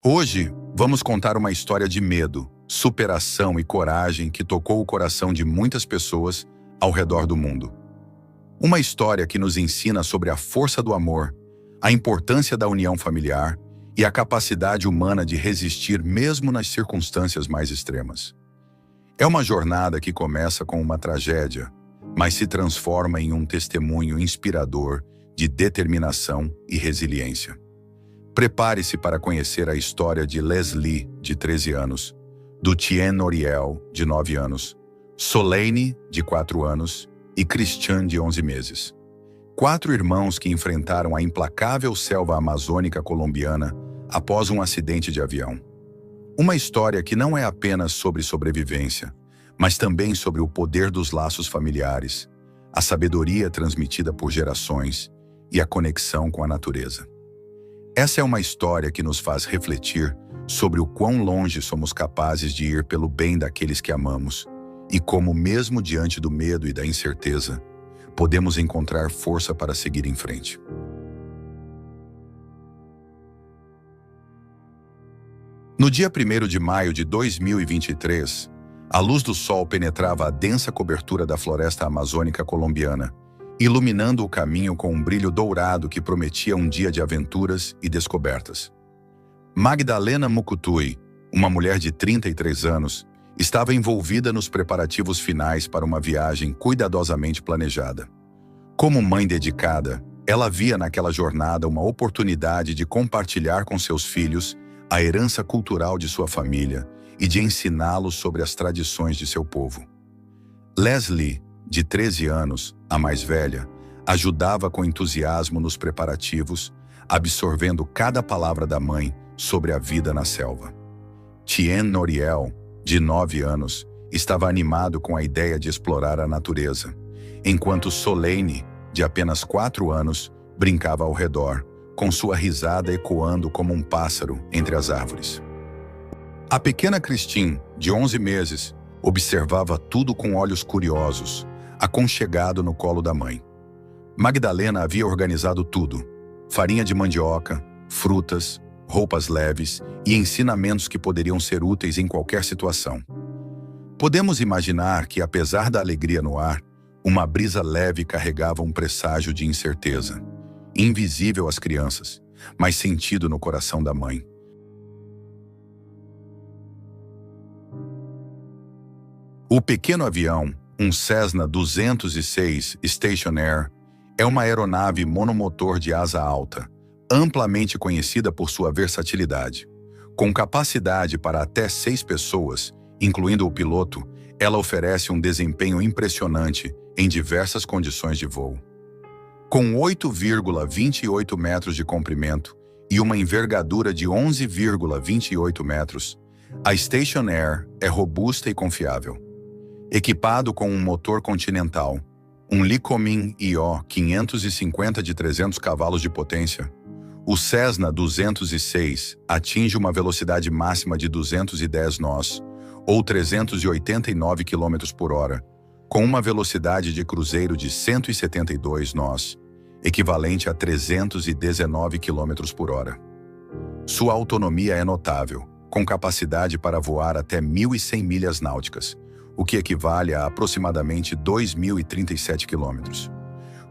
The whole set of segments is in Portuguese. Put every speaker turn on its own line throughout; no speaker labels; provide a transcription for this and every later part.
Hoje, vamos contar uma história de medo, superação e coragem que tocou o coração de muitas pessoas ao redor do mundo. Uma história que nos ensina sobre a força do amor, a importância da união familiar e a capacidade humana de resistir mesmo nas circunstâncias mais extremas. É uma jornada que começa com uma tragédia, mas se transforma em um testemunho inspirador de determinação e resiliência. Prepare-se para conhecer a história de Leslie, de 13 anos, do Tien Noriel, de 9 anos, Solane, de 4 anos, e Christian, de 11 meses. 4 irmãos que enfrentaram a implacável selva amazônica colombiana após um acidente de avião. Uma história que não é apenas sobre sobrevivência, mas também sobre o poder dos laços familiares, a sabedoria transmitida por gerações e a conexão com a natureza. Essa é uma história que nos faz refletir sobre o quão longe somos capazes de ir pelo bem daqueles que amamos e como, mesmo diante do medo e da incerteza, podemos encontrar força para seguir em frente. No dia 1º de maio de 2023, a luz do sol penetrava a densa cobertura da floresta amazônica colombiana, iluminando o caminho com um brilho dourado que prometia um dia de aventuras e descobertas. Magdalena Mucutui, uma mulher de 33 anos, estava envolvida nos preparativos finais para uma viagem cuidadosamente planejada. Como mãe dedicada, ela via naquela jornada uma oportunidade de compartilhar com seus filhos a herança cultural de sua família e de ensiná-los sobre as tradições de seu povo. Leslie, de 13 anos, a mais velha, ajudava com entusiasmo nos preparativos, absorvendo cada palavra da mãe sobre a vida na selva. Tien Noriel, de 9 anos, estava animado com a ideia de explorar a natureza, enquanto Solane, de apenas 4 anos, brincava ao redor, com sua risada ecoando como um pássaro entre as árvores. A pequena Christine, de 11 meses, observava tudo com olhos curiosos, aconchegado no colo da mãe. Magdalena havia organizado tudo: farinha de mandioca, frutas, roupas leves e ensinamentos que poderiam ser úteis em qualquer situação. Podemos imaginar que, apesar da alegria no ar, uma brisa leve carregava um presságio de incerteza, invisível às crianças, mas sentido no coração da mãe. O pequeno avião, um Cessna 206 Station Air, é uma aeronave monomotor de asa alta, amplamente conhecida por sua versatilidade. Com capacidade para até 6 pessoas, incluindo o piloto, ela oferece um desempenho impressionante em diversas condições de voo. Com 8,28 metros de comprimento e uma envergadura de 11,28 metros, a Station Air é robusta e confiável. Equipado com um motor continental, um Lycoming IO 550 de 300 cavalos de potência, o Cessna 206 atinge uma velocidade máxima de 210 nós, ou 389 km por hora, com uma velocidade de cruzeiro de 172 nós, equivalente a 319 km por hora. Sua autonomia é notável, com capacidade para voar até 1.100 milhas náuticas, o que equivale a aproximadamente 2.037 quilômetros.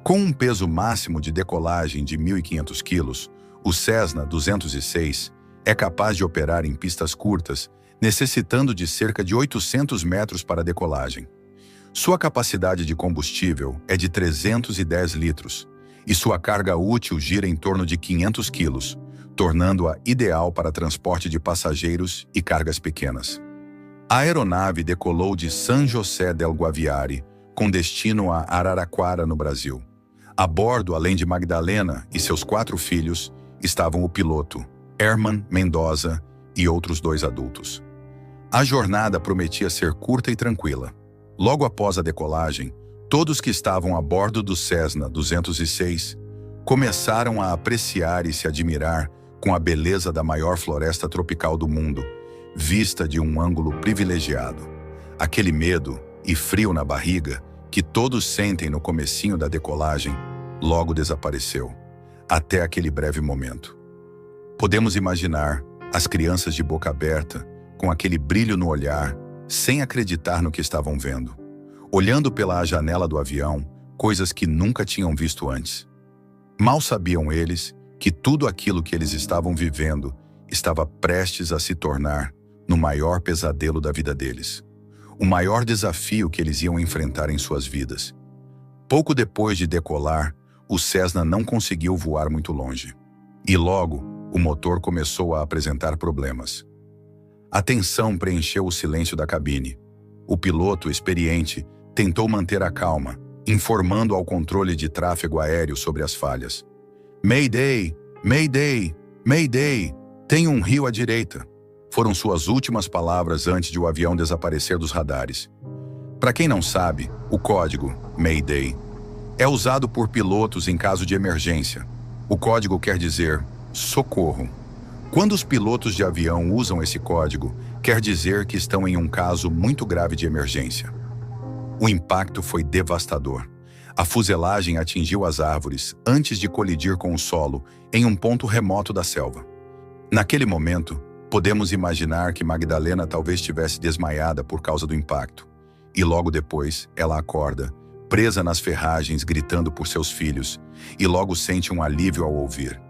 Com um peso máximo de decolagem de 1.500 quilos, o Cessna 206 é capaz de operar em pistas curtas, necessitando de cerca de 800 metros para decolagem. Sua capacidade de combustível é de 310 litros, e sua carga útil gira em torno de 500 quilos, tornando-a ideal para transporte de passageiros e cargas pequenas. A aeronave decolou de San José del Guaviare, com destino a Araraquara, no Brasil. A bordo, além de Magdalena e seus 4 filhos, estavam o piloto, Herman Mendoza, e outros 2 adultos. A jornada prometia ser curta e tranquila. Logo após a decolagem, todos que estavam a bordo do Cessna 206 começaram a apreciar e se admirar com a beleza da maior floresta tropical do mundo, vista de um ângulo privilegiado. Aquele medo e frio na barriga que todos sentem no comecinho da decolagem logo desapareceu, até aquele breve momento. Podemos imaginar As crianças de boca aberta, com aquele brilho no olhar, sem acreditar no que estavam vendo. Olhando pela janela do avião, coisas que nunca tinham visto antes. Mal sabiam eles que tudo aquilo que eles estavam vivendo estava prestes a se tornar no maior pesadelo da vida deles. O maior desafio que eles iam enfrentar em suas vidas. Pouco depois de decolar, o Cessna não conseguiu voar muito longe. E logo, o motor começou a apresentar problemas. A tensão preencheu o silêncio da cabine. O piloto, experiente, tentou manter a calma, informando ao controle de tráfego aéreo sobre as falhas. Mayday! Mayday! Mayday! Tem um rio à direita. Foram suas últimas palavras antes de o avião desaparecer dos radares. Para quem não sabe, o código Mayday é usado por pilotos em caso de emergência. O código quer dizer socorro. Quando os pilotos de avião usam esse código, quer dizer que estão em um caso muito grave de emergência. O impacto foi devastador. A fuselagem atingiu as árvores antes de colidir com o solo em um ponto remoto da selva. Naquele momento, podemos imaginar que Magdalena talvez estivesse desmaiada por causa do impacto. E logo depois, ela acorda, presa nas ferragens, gritando por seus filhos, e logo sente um alívio ao ouvir: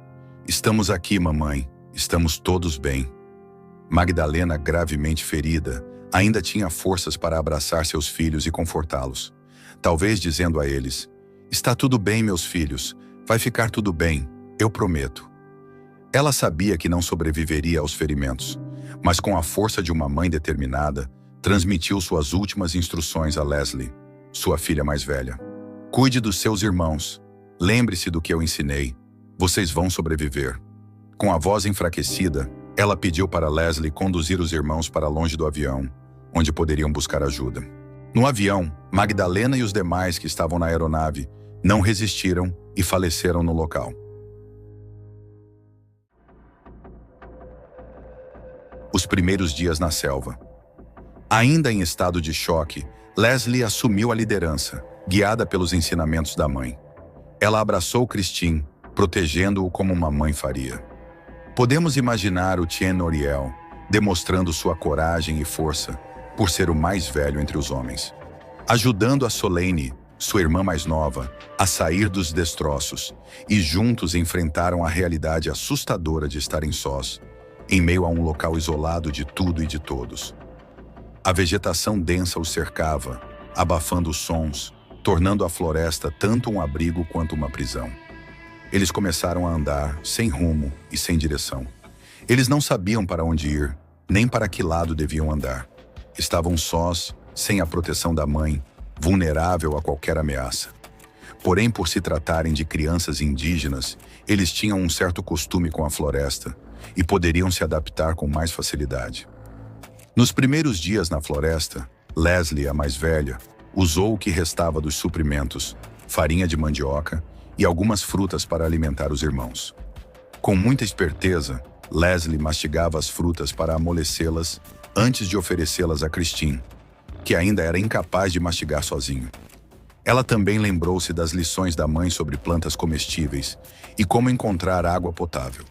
"Estamos aqui, mamãe. Estamos todos bem." Magdalena, gravemente ferida, ainda tinha forças para abraçar seus filhos e confortá-los. Talvez dizendo a eles: "Está tudo bem, meus filhos. Vai ficar tudo bem. Eu prometo." Ela sabia que não sobreviveria aos ferimentos, mas com a força de uma mãe determinada, transmitiu suas últimas instruções a Leslie, sua filha mais velha. "Cuide dos seus irmãos. Lembre-se do que eu ensinei. Vocês vão sobreviver." Com a voz enfraquecida, ela pediu para Leslie conduzir os irmãos para longe do avião, onde poderiam buscar ajuda. No avião, Magdalena e os demais que estavam na aeronave não resistiram e faleceram no local. Os primeiros dias na selva. Ainda em estado de choque, Leslie assumiu a liderança, guiada pelos ensinamentos da mãe. Ela abraçou Christine, protegendo-o como uma mãe faria. Podemos imaginar o Tien Noriel demonstrando sua coragem e força por ser o mais velho entre os homens, ajudando a Solane, sua irmã mais nova, a sair dos destroços, e juntos enfrentaram a realidade assustadora de estarem sós, em meio a um local isolado de tudo e de todos. A vegetação densa os cercava, abafando os sons, tornando a floresta tanto um abrigo quanto uma prisão. Eles começaram a andar, sem rumo e sem direção. Eles não sabiam para onde ir, nem para que lado deviam andar. Estavam sós, sem a proteção da mãe, vulnerável a qualquer ameaça. Porém, por se tratarem de crianças indígenas, eles tinham um certo costume com a floresta e poderiam se adaptar com mais facilidade. Nos primeiros dias na floresta, Leslie, a mais velha, usou o que restava dos suprimentos, farinha de mandioca e algumas frutas para alimentar os irmãos. Com muita esperteza, Leslie mastigava as frutas para amolecê-las antes de oferecê-las a Christine, que ainda era incapaz de mastigar sozinho. Ela também lembrou-se das lições da mãe sobre plantas comestíveis e como encontrar água potável.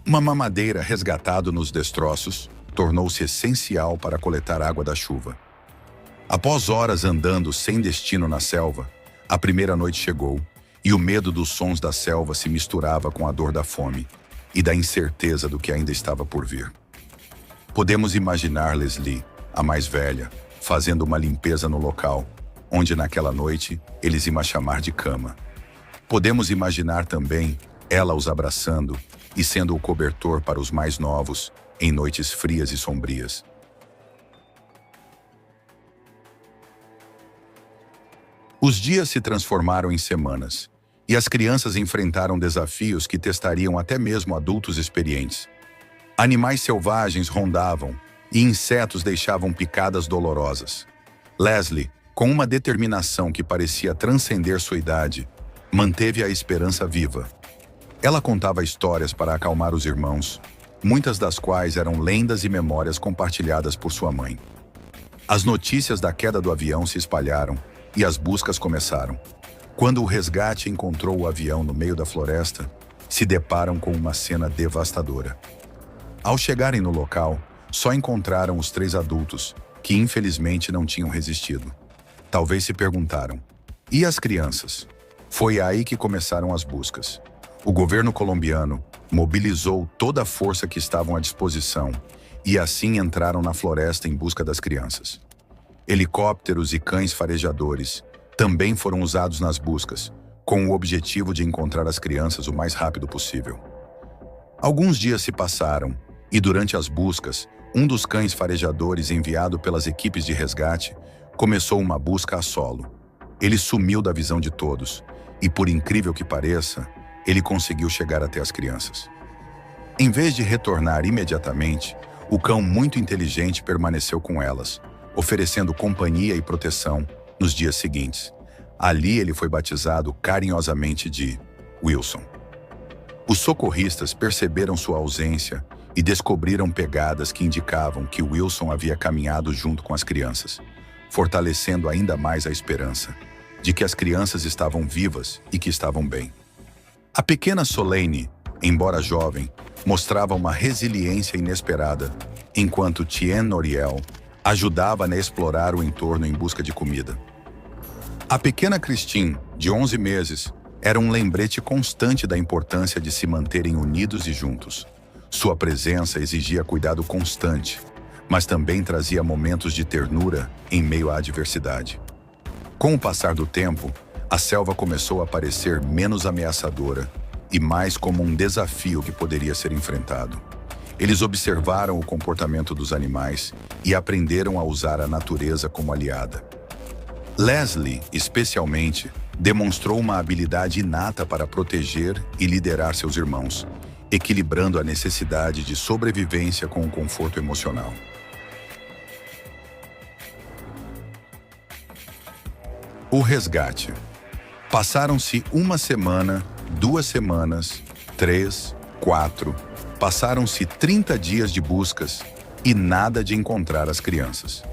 Uma mamadeira resgatada nos destroços tornou-se essencial para coletar água da chuva. Após horas andando sem destino na selva, a primeira noite chegou e o medo dos sons da selva se misturava com a dor da fome e da incerteza do que ainda estava por vir. Podemos imaginar Leslie, a mais velha, fazendo uma limpeza no local, onde naquela noite eles iam chamar de cama. Podemos imaginar também ela os abraçando e sendo o cobertor para os mais novos em noites frias e sombrias. Os dias se transformaram em semanas, e as crianças enfrentaram desafios que testariam até mesmo adultos experientes. Animais selvagens rondavam e insetos deixavam picadas dolorosas. Leslie, com uma determinação que parecia transcender sua idade, manteve a esperança viva. Ela contava histórias para acalmar os irmãos, muitas das quais eram lendas e memórias compartilhadas por sua mãe. As notícias da queda do avião se espalharam e as buscas começaram. Quando o resgate encontrou o avião no meio da floresta, se deparam com uma cena devastadora. Ao chegarem no local, só encontraram os 3 adultos, que infelizmente não tinham resistido. Talvez se perguntaram: e as crianças? Foi aí que começaram as buscas. O governo colombiano mobilizou toda a força que estavam à disposição e assim entraram na floresta em busca das crianças. Helicópteros e cães farejadores também foram usados nas buscas, com o objetivo de encontrar as crianças o mais rápido possível. Alguns dias se passaram e, durante as buscas, um dos cães farejadores enviado pelas equipes de resgate começou uma busca a solo. Ele sumiu da visão de todos e, por incrível que pareça, ele conseguiu chegar até as crianças. Em vez de retornar imediatamente, o cão muito inteligente permaneceu com elas, oferecendo companhia e proteção nos dias seguintes. Ali ele foi batizado carinhosamente de Wilson. Os socorristas perceberam sua ausência e descobriram pegadas que indicavam que Wilson havia caminhado junto com as crianças, fortalecendo ainda mais a esperança de que as crianças estavam vivas e que estavam bem. A pequena Solane, embora jovem, mostrava uma resiliência inesperada, enquanto Tien Noriel ajudava a explorar o entorno em busca de comida. A pequena Christine, de 11 meses, era um lembrete constante da importância de se manterem unidos e juntos. Sua presença exigia cuidado constante, mas também trazia momentos de ternura em meio à adversidade. Com o passar do tempo, a selva começou a parecer menos ameaçadora e mais como um desafio que poderia ser enfrentado. Eles observaram o comportamento dos animais e aprenderam a usar a natureza como aliada. Leslie, especialmente, demonstrou uma habilidade inata para proteger e liderar seus irmãos, equilibrando a necessidade de sobrevivência com o conforto emocional. O resgate. Passaram-se 1 semana, 2 semanas, 3, 4. Passaram-se 30 dias de buscas e nada de encontrar as crianças.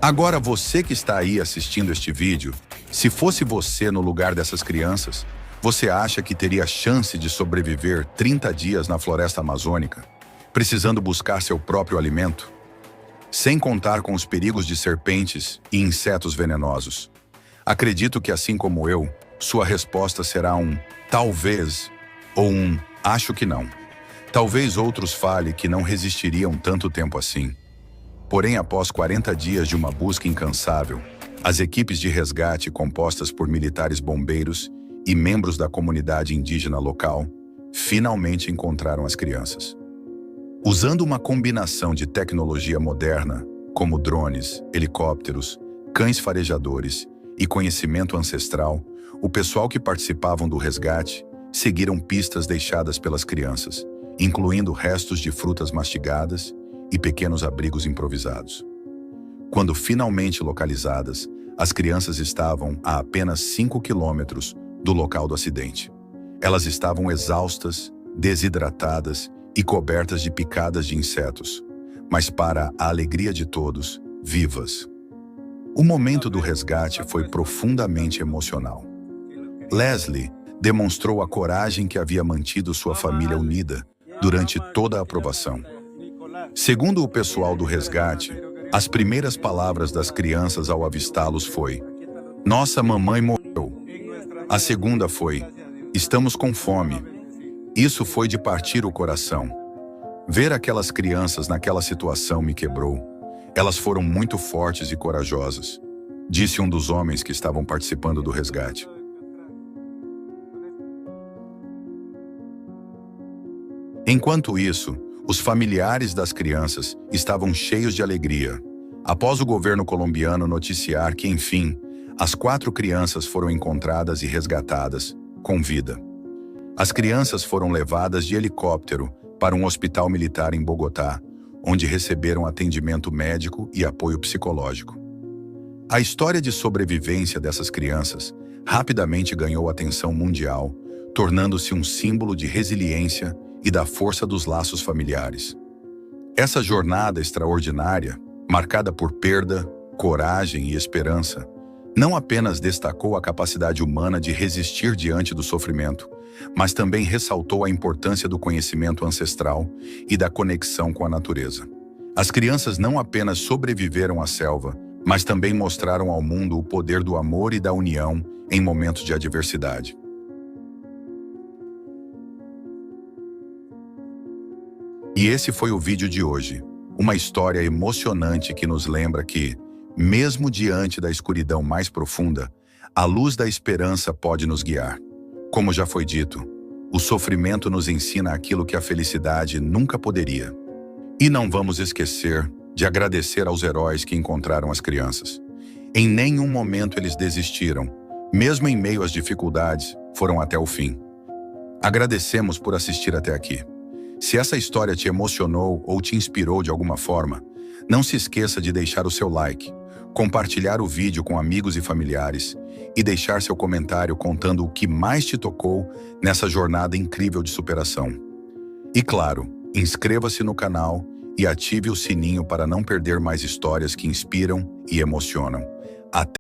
Agora você que está aí assistindo este vídeo, se fosse você no lugar dessas crianças, você acha que teria chance de sobreviver 30 dias na floresta amazônica, precisando buscar seu próprio alimento? Sem contar com os perigos de serpentes e insetos venenosos. Acredito que, assim como eu, sua resposta será um talvez ou um acho que não. Talvez outros falem que não resistiriam tanto tempo assim. Porém, após 40 dias de uma busca incansável, as equipes de resgate compostas por militares bombeiros e membros da comunidade indígena local finalmente encontraram as crianças. Usando uma combinação de tecnologia moderna, como drones, helicópteros, cães farejadores e conhecimento ancestral, o pessoal que participavam do resgate seguiram pistas deixadas pelas crianças, incluindo restos de frutas mastigadas e pequenos abrigos improvisados. Quando finalmente localizadas, as crianças estavam a apenas 5 quilômetros do local do acidente. Elas estavam exaustas, desidratadas e cobertas de picadas de insetos, mas para a alegria de todos, vivas. O momento do resgate foi profundamente emocional. Leslie demonstrou a coragem que havia mantido sua família unida durante toda a aprovação. Segundo o pessoal do resgate, as primeiras palavras das crianças ao avistá-los foi: "Nossa mamãe morreu." A segunda foi: "Estamos com fome." Isso foi de partir o coração. Ver aquelas crianças naquela situação me quebrou. Elas foram muito fortes e corajosas, disse um dos homens que estavam participando do resgate. Enquanto isso, os familiares das crianças estavam cheios de alegria, após o governo colombiano noticiar que, enfim, as 4 crianças foram encontradas e resgatadas, com vida. As crianças foram levadas de helicóptero para um hospital militar em Bogotá, onde receberam atendimento médico e apoio psicológico. A história de sobrevivência dessas crianças rapidamente ganhou atenção mundial, tornando-se um símbolo de resiliência e da força dos laços familiares. Essa jornada extraordinária, marcada por perda, coragem e esperança, Não apenas destacou a capacidade humana de resistir diante do sofrimento, mas também ressaltou a importância do conhecimento ancestral e da conexão com a natureza. As crianças não apenas sobreviveram à selva, mas também mostraram ao mundo o poder do amor e da união em momentos de adversidade. E esse foi o vídeo de hoje, uma história emocionante que nos lembra que, mesmo diante da escuridão mais profunda, a luz da esperança pode nos guiar. Como já foi dito, o sofrimento nos ensina aquilo que a felicidade nunca poderia. E não vamos esquecer de agradecer aos heróis que encontraram as crianças. Em nenhum momento eles desistiram, mesmo em meio às dificuldades, foram até o fim. Agradecemos por assistir até aqui. Se essa história te emocionou ou te inspirou de alguma forma, não se esqueça de deixar o seu like, compartilhar o vídeo com amigos e familiares e deixar seu comentário contando o que mais te tocou nessa jornada incrível de superação. E claro, inscreva-se no canal e ative o sininho para não perder mais histórias que inspiram e emocionam. Até